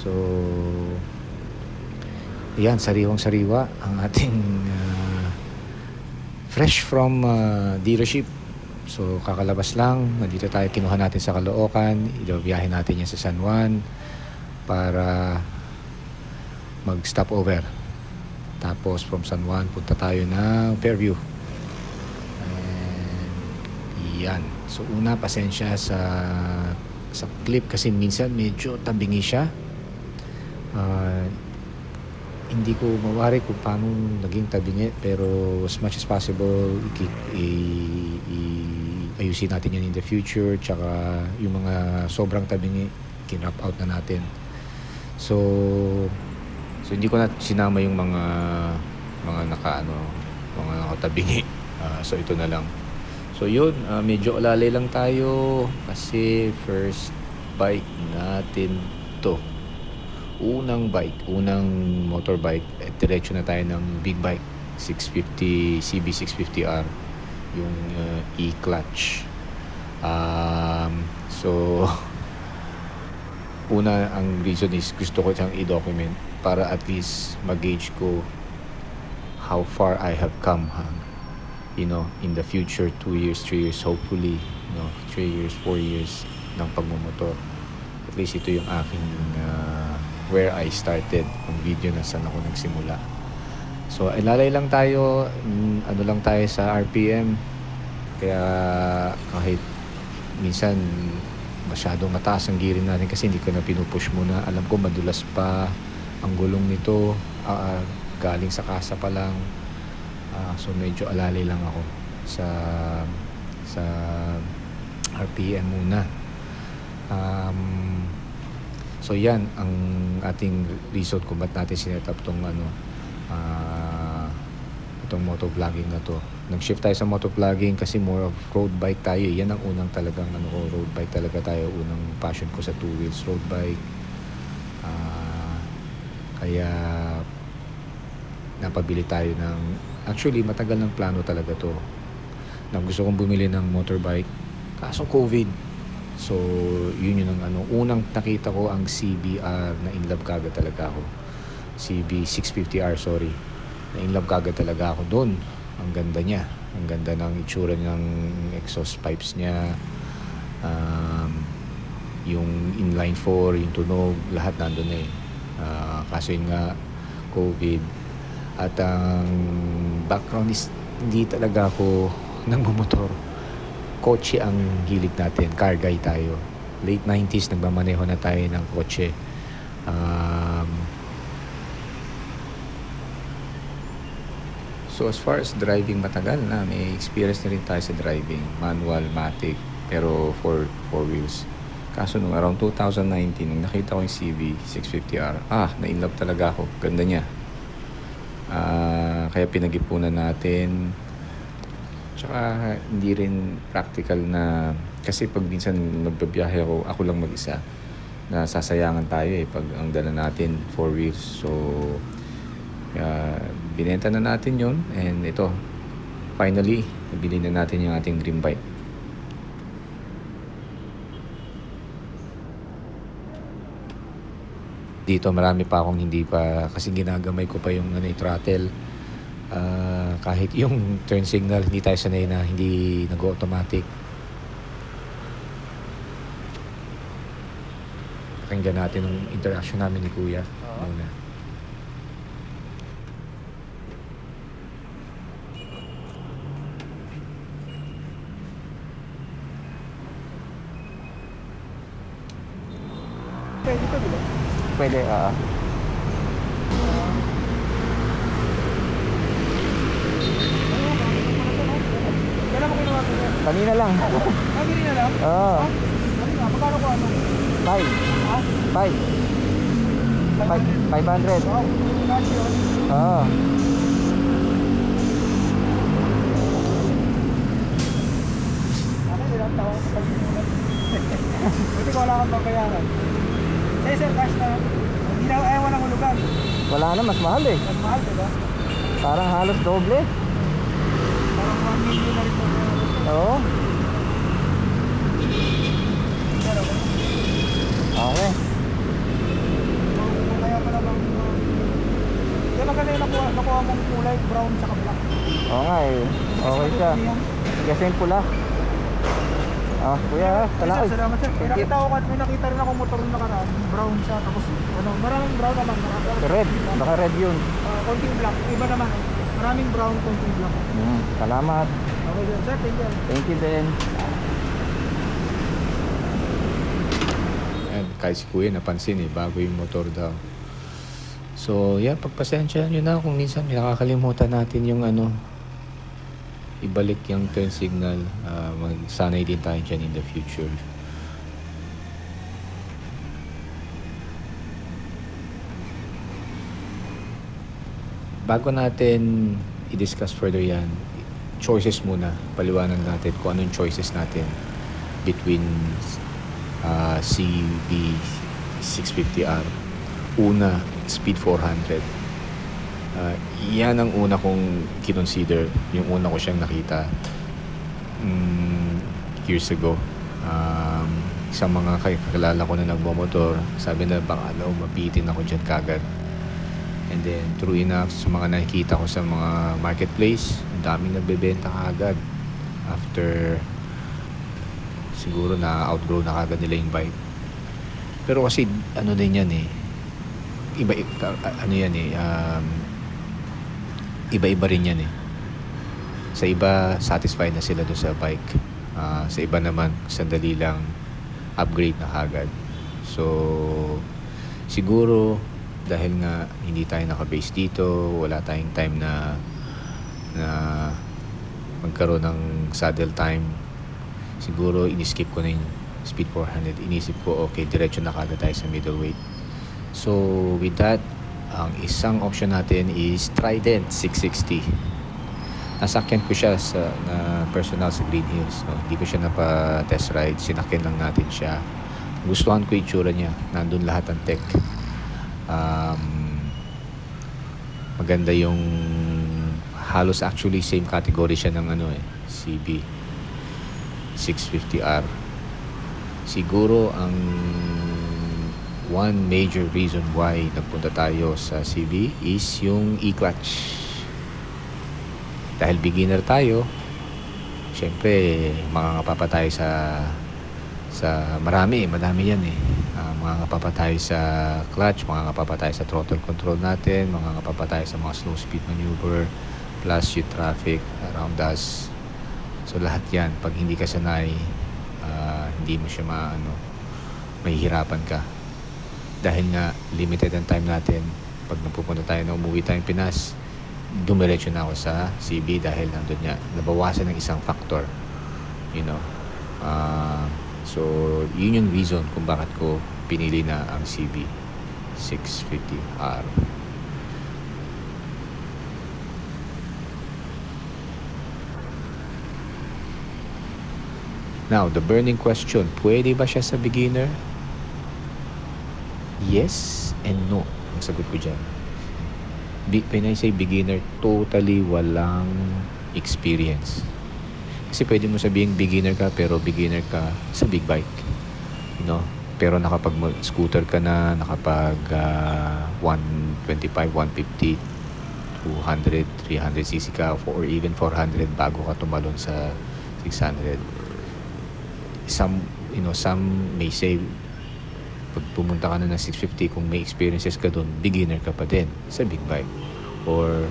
So, yan, sariwang-sariwa ang ating fresh from dealership. So, kakalabas lang. Nandito tayo, kinuha natin sa Caloocan. Ibiyahe natin yan sa San Juan para mag-stop over. Tapos, from San Juan, punta tayo ng Fairview. And, yan. So, una, pasensya sa clip kasi minsan medyo tabingi siya. Hindi ko mawari kung paano naging tabingi, pero as much as possible ayusin natin yan in the future. Tsaka yung mga sobrang tabingi kinrap out na natin. So hindi ko na sinama yung mga nakatabingi. So ito na lang. So yun, medyo alalay lang tayo kasi first bike natin to. Unang motorbike, diretso na tayo ng big bike, 650 CB650R, yung e-clutch. So una, ang reason is gusto ko siyang i-document para at least mag-gauge ko how far I have come, in the future, 2 years, 3 years, hopefully, 3 years, 4 years ng pagmumotor. At least ito yung aking where I started, ang video na saan ako nagsimula. So, ilalay lang tayo, lang tayo sa RPM. Kaya kahit minsan masyadong mataas ang gearing natin kasi hindi ko na pinupush muna. Alam ko madulas pa ang gulong nito, galing sa kasa pa lang. So, medyo alalay lang ako sa RPM muna. So yan ang ating reason kung ba't natin sinet up itong motovlogging na to. Nag-shift tayo sa motovlogging kasi more of road bike tayo. Yan ang unang talagang road bike talaga tayo. Unang passion ko sa 2 wheels road bike. Kaya napabili tayo ng, actually matagal ng plano talaga to, na gusto kong bumili ng motorbike kaso COVID. So, yun ang unang nakita ko ang CBR, na in love kagad talaga ako. CB650R, sorry. Na in love kagad talaga ako doon. Ang ganda niya. Ang ganda ng itsura ng exhaust pipes niya. Yung inline 4, yung tunog, lahat nandun eh. Kaso yun nga, COVID. At ang background is hindi talaga ako nagmumotor. Kotse ang hilig natin, car guy tayo. Late 90s nagmamaneho na tayo ng kotse. So as far as driving, matagal na, may experience na rin tayo sa driving, manual, matic, pero for 4 wheels. Kaso nung around 2019 nung nakita ko yung CB650R, na-inlove talaga ako, ganda niya. Kaya pinag-ipunan natin. Tsaka hindi rin practical na, kasi pag minsan magbabiyahe ako lang mag-isa, na sasayangan tayo pag ang dala natin 4 wheels. So binenta na natin yon, and ito finally nabili na natin yung ating dream bike. Dito marami pa akong hindi pa, kasi ginagamay ko pa yung throttle. Kahit yung turn signal hindi tayo sanay na hindi nag-automatic. Pakinggan natin yung interaction namin ni Kuya muna. Pwede to, diba? Pwede, Kailan mo kinuha ko yan? kanina lang. Nabili na lang? Oo. Kanina, magkano ko 5. 500. Wow, cash yun. Oo. Ano, ilang taon sa pag-inunan? Buti ko wala kang pagbayaran. Sir, cash na. Hindi na ewan ng hulugan. Wala na, mas mahal eh. Mas mahal, diba? Parang halos doble. Parang 1 million na rin po. Oo. Sir, okay? Okay. mong kulay, brown tsaka black. Oo nga eh. Okay siya. Kasi yung pula. Ah, kuya, Sir, salamat. salamat sir. May Thank you. nakita rin ako motor na nakaraan. Brown siya, tapos ano, maraming brown naman. Red, baka red yun. Konting black. Iba naman. Maraming brown, konting black. Salamat. Okay sir, thank you. Thank you din. And kahit si kuya napansin bago yung motor daw. So, yeah, pagpasensya nyo na kung minsan may nakakalimutan natin yung ibalik yung turn signal. Magsanay din tayo dyan in the future. Bago natin i-discuss further yan, choices muna. Paliwanag natin kung anong choices natin between CB 650R. Una, speed 400. Yan ang una kong kinonsider. Yung una ko siyang nakita years ago. Isang mga kakilala ko na nagmamotor, sabi na baka mapitin ako dyan kagad. And then, true enough, sa mga nakikita ko sa mga marketplace, ang daming nagbebenta kagad. After, siguro na-outgrow na kagad nila yung bike. Pero kasi, ano din yan iba-iba rin yan Sa iba, satisfied na sila doon sa bike. Sa iba naman, sandali lang, upgrade na kagad. So, siguro, dahil nga hindi tayo naka-base dito, wala tayong time na magkaroon ng saddle time, siguro in-skip ko na yung speed 400. Inisip ko, okay, diretso na kagad tayo sa middleweight. So with that, ang isang option natin is Trident 660. Nasakyan ko siya na personal sa Green Hills. Hindi ko siya napa-test ride, sinakyan lang natin siya. Gustuhan ko yung itsura niya, nandun lahat ng tech. Maganda yung halos actually same category siya ng CB 650R. Siguro ang one major reason why nagpunta tayo sa CB is yung e-clutch. Dahil beginner tayo, syempre mangangapa tayo sa madami yan mangangapa tayo sa clutch, mangangapa tayo sa throttle control natin, mangangapa tayo sa mga slow speed maneuver, plus yung traffic around us. So lahat yan, pag hindi ka sanay, hindi mo siya mahihirapan ka. Dahil nga limited ang time natin, pag napupunta tayo na umuwi tayong Pinas, dumiretso na ako sa CB dahil nandun niya, nabawasan ng isang factor, so yun yung reason kung bakit ko pinili na ang CB 650R. Now, the burning question, pwede ba siya sa beginner? Yes and no ang sagot ko dyan. When I say beginner, totally walang experience. Kasi pwede mo sabihin beginner ka, pero beginner ka sa big bike. Pero nakapag-scooter ka na, nakapag 125, 150, 200, 300cc ka, or even 400 bago ka tumalon sa 600. Some may say, pag pumunta ka na ng 650, kung may experiences ka doon, beginner ka pa din sa big bike. Or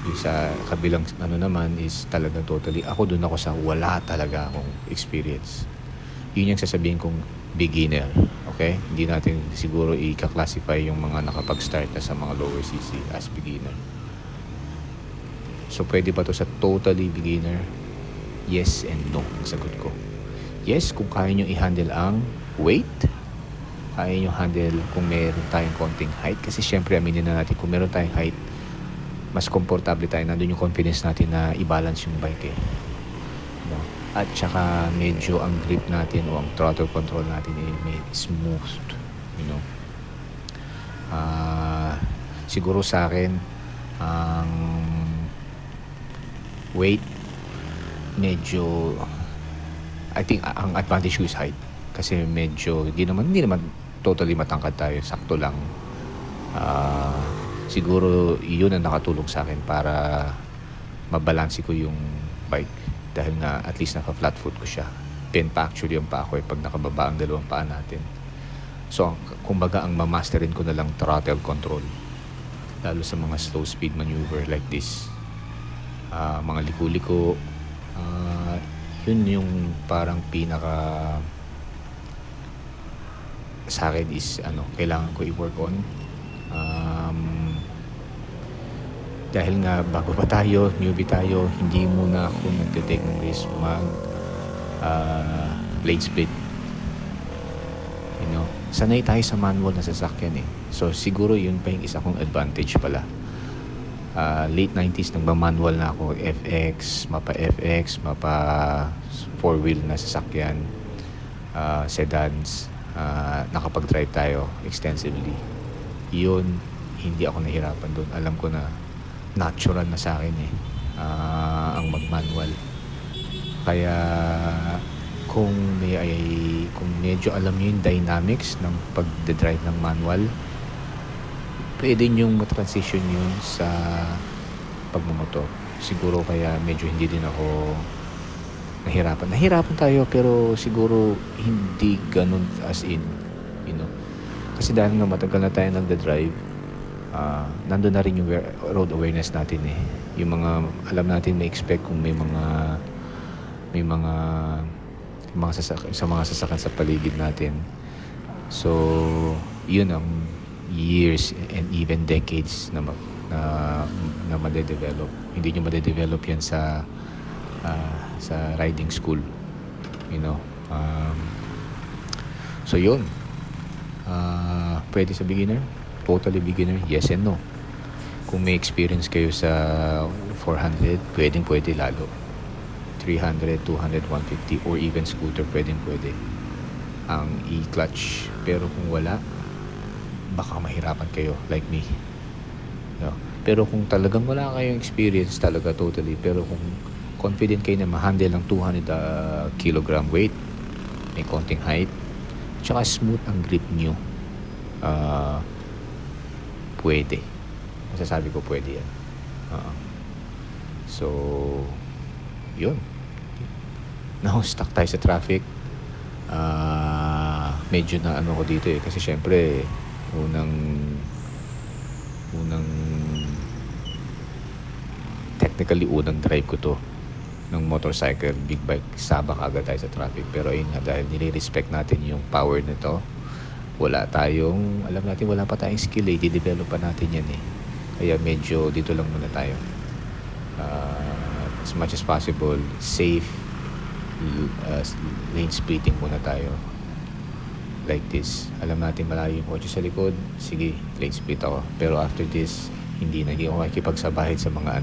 yung sa kabilang naman is talaga totally, ako doon ako sa wala talaga akong experience. Yun yung sasabihin kong beginner. Okay? Hindi natin siguro i-classify yung mga nakapag-start na sa mga lower cc as beginner. So pwede ba to sa totally beginner? Yes and no ang sagot ko. Yes, kung kaya nyo i-handle ang weight, kaya nyo handle kung meron tayong konting height. Kasi syempre, aminin na natin, kung meron tayong height, mas komportable tayo. Nandun yung confidence natin na i-balance yung bike At saka medyo ang grip natin o ang throttle control natin may smooth. Siguro sa akin, ang weight, medyo, I think ang advantage ko is height. Kasi medyo, hindi naman totally matangkad tayo. Sakto lang. siguro yun ang nakatulong sa akin para mabalansi ko yung bike dahil nga at least naka-flat foot ko siya. Bend pa actually yung paa ko pag nakababa ang dalawang paa natin. So, kumbaga ang mamasterin ko na lang throttle control. Lalo sa mga slow speed maneuver like this. Mga liko-liko. Yun yung parang pinaka sa akin is kailangan ko i-work on. Dahil nga bago pa tayo, newbie tayo, hindi muna ako nagte-take ng risk mag blade split. Sanay tayo sa manual na sasakyan eh. So siguro yun pa yung isa kong advantage pala. Late 90s nagma-manual na ako, FX, mapa 4-wheel na sasakyan, sedans, nakapag-drive tayo extensively. Yun, hindi ako nahirapan doon. Alam ko na natural na sa akin ang mag-manual. Kaya kung medyo alam niyo yung dynamics ng pag-drive ng manual, pwede niyong matransition yun sa pagmamotor. Siguro kaya medyo hindi din ako nahirapan. Nahirapan tayo pero siguro hindi ganun as in, Kasi dahil nga matagal na tayo nagda-drive, nandun na rin yung road awareness natin eh. Yung mga alam natin may expect kung may mga sasakyan sa paligid natin. So, yun ang years and even decades na madedevelop. Hindi nyo madedevelop yan sa riding school. So, yun. Pwede sa beginner? Totally beginner, yes and no. Kung may experience kayo sa 400, pwede lalo. 300, 200, 150 or even scooter, pwede ang e-clutch. Pero kung wala, baka mahirapan kayo like me. Pero kung talagang wala kayong experience talaga totally, pero kung confident kayo na ma-handle ng 200 kilogram weight, may konting height, tsaka smooth ang grip nyo, pwede. Masasabi ko pwede yan. So, yun. Now, stuck tayo sa traffic. Medyo na ko dito eh. Kasi syempre, technically, unang drive ko to ng motorcycle, big bike. Sabak agad tayo sa traffic. Pero ayun nga, dahil nire-respect natin yung power nito, wala pa tayong skill eh. Di-develop pa natin yan eh. Kaya medyo dito lang muna tayo. As much as possible, safe lane splitting muna tayo. Like this. Alam natin malayo yung kotse sa likod. Sige, lane split ako. Pero after this, hindi ako makikipagsabahid sa mga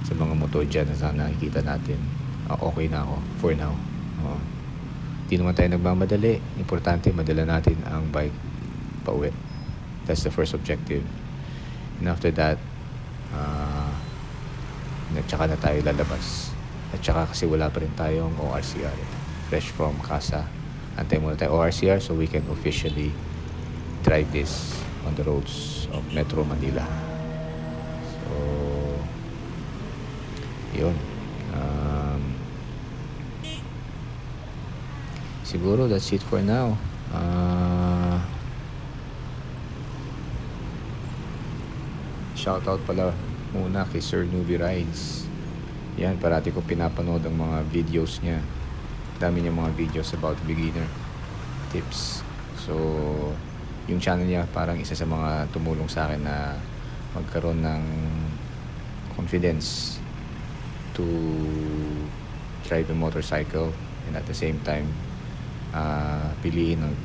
sa mga motor dyan na sana nakikita natin. Okay na ako for now. Hindi naman tayo nagmamadali. Importante, madala natin ang bike pauwi. That's the first objective. And after that, tsaka na tayo lalabas. At tsaka kasi wala pa rin tayong ORCR. Fresh from casa. Antay muna tayo ORCR so we can officially drive this on the roads of Metro Manila. So, yun. Siguro that's it for now. Shoutout pala muna kay Sir Newbie Rides. Yan, parati ko pinapanood ang mga videos niya. Dami niya mga videos about beginner tips. So, yung channel niya parang isa sa mga tumulong sa akin na magkaroon ng confidence to drive a motorcycle and at the same time piliin ng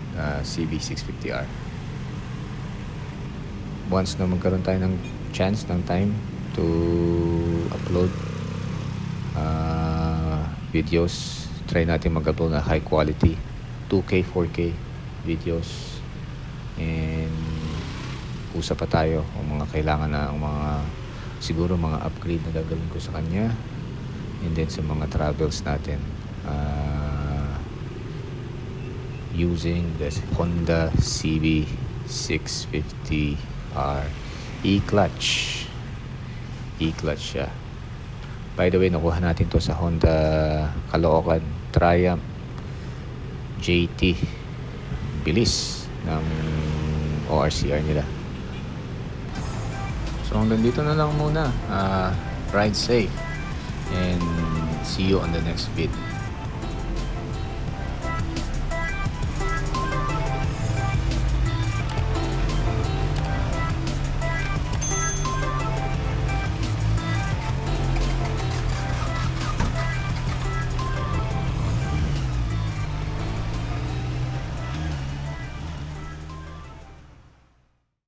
CB650R. Once na magkaroon tayo ng chance, ng time to upload videos, try natin mag-upload na high quality 2K, 4K videos, and usap pa tayo kung mga kailangan na siguro mga upgrade na gagawin ko sa kanya, and then sa mga travels natin using this Honda CB650R E-clutch. E-clutch siya. By the way, nakuha natin to sa Honda Caloocan Triumph JT. Bilis ng ORCR nila. So hanggang dito na lang muna. Ride safe and see you on the next vid.